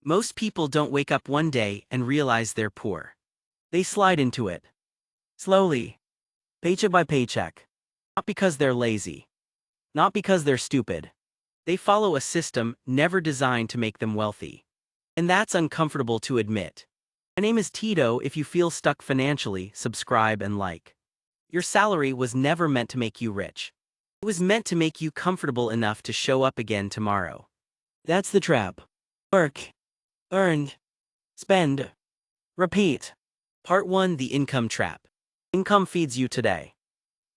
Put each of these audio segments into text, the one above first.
Most people don't wake up one day and realize they're poor. They slide into it. Slowly. Paycheck by paycheck. Not because they're lazy. Not because they're stupid. They follow a system never designed to make them wealthy. And that's uncomfortable to admit. My name is Tito. If you feel stuck financially, subscribe and like. Your salary was never meant to make you rich. It was meant to make you comfortable enough to show up again tomorrow. That's the trap. Work. Earn. Spend. Repeat. Part 1: The Income Trap. Income feeds you today.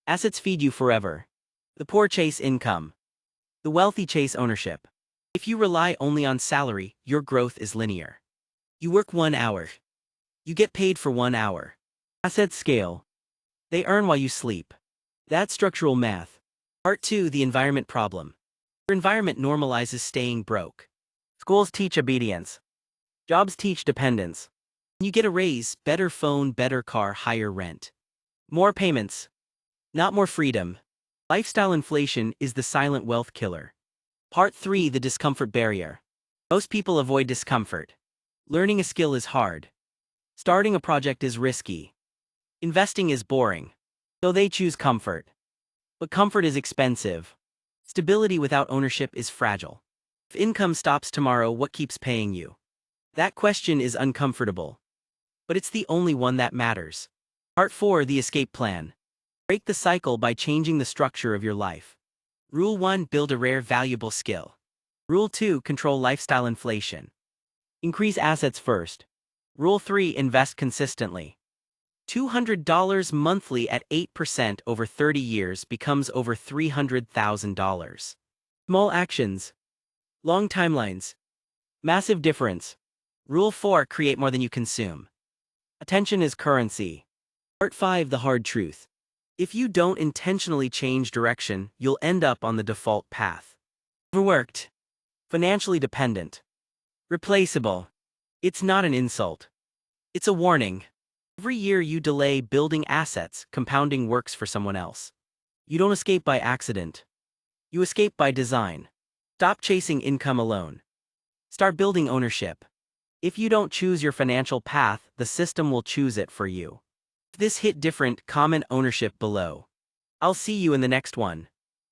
Assets feed you forever. The poor chase income. The wealthy chase ownership. If you rely only on salary, your growth is linear. You work 1 hour. You get paid for 1 hour. Assets scale. They earn while you sleep. That's structural math. Part 2: The Environment Problem. Your environment normalizes staying broke. Schools teach obedience. Jobs teach dependence. When you get a raise, better phone, better car, higher rent. More payments. Not more freedom. Lifestyle inflation is the silent wealth killer. Part 3: The Discomfort Barrier. Most people avoid discomfort. Learning a skill is hard. Starting a project is risky. Investing is boring. So they choose comfort. But comfort is expensive. Stability without ownership is fragile. If income stops tomorrow, what keeps paying you? That question is uncomfortable. But it's the only one that matters. Part 4: The Escape Plan. Break the cycle by changing the structure of your life. Rule 1: Build a rare, valuable skill. Rule 2: Control lifestyle inflation. Increase assets first. Rule 3: Invest consistently. $200 monthly at 8% over 30 years becomes over $300,000. Small actions. Long timelines. Massive difference. Rule 4: Create more than you consume. Attention is currency. Part 5: The Hard Truth. If you don't intentionally change direction, you'll end up on the default path. Overworked. Financially dependent. Replaceable. It's not an insult. It's a warning. Every year you delay building assets, compounding works for someone else. You don't escape by accident. You escape by design. Stop chasing income alone. Start building ownership. If you don't choose your financial path, the system will choose it for you. If this hit different, comment ownership below. I'll see you in the next one.